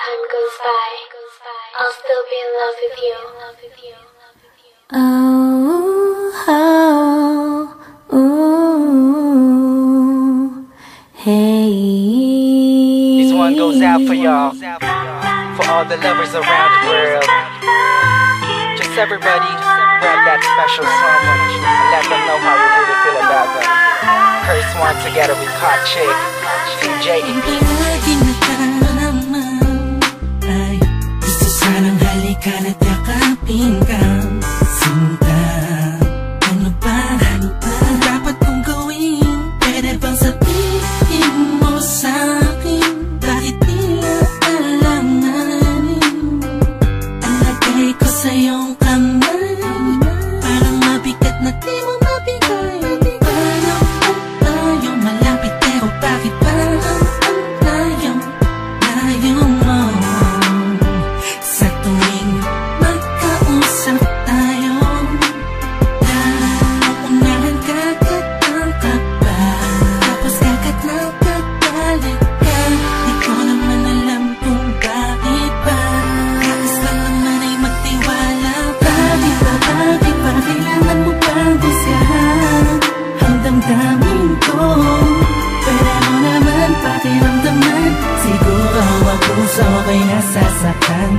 time goes by, I'll still be in love with you. Oh, oh, ooh, hey. This one goes out for y'all, for all the lovers around the world. Just everybody grab that special someone and let them know how you really feel about them. Curse one together with Hot Chick, TJ and P. Laging naman ay gusto sanang halikan at yakapin ka. Sinta, ano ba ang dapat kong gawin? Pwede bang sabihin mo sa'kin? Bakit tila alanganin? Ang lagay ko sa iyong kamay, parang mabigat na di mo mabigay. Paano ang tayo malapit pero bakit parang ang layo mo? Sa tuwing magkausap tayo, nauunahan kakatang ka pa, tapos kakat na kagalit ka. Di ko naman alam kung bakit ba. Kakas lang naman ay magtiwala pa. Bakit ba kailangan mo pang gusgahan ang damdamin ko? Pwede mo naman pakiramdaman, siguro ang puso ko'y nasasaktan.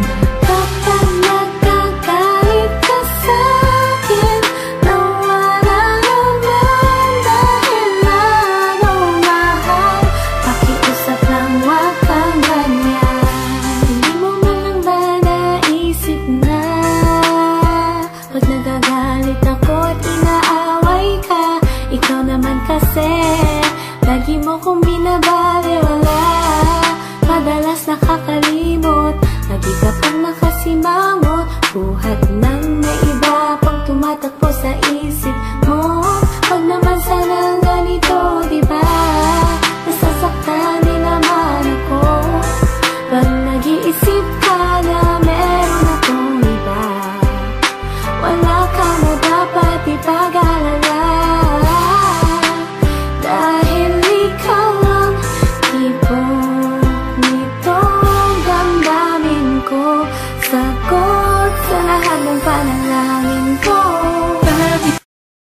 Bakit nagkagalit ka sa'kin na wala naman dahilan, oh mahal? Pakiusap lang, wag kang ganyan. Hindi mo man lang ba naisip na pag nagagalit ako at inaaway ka, ikaw naman kasi lagi mo kong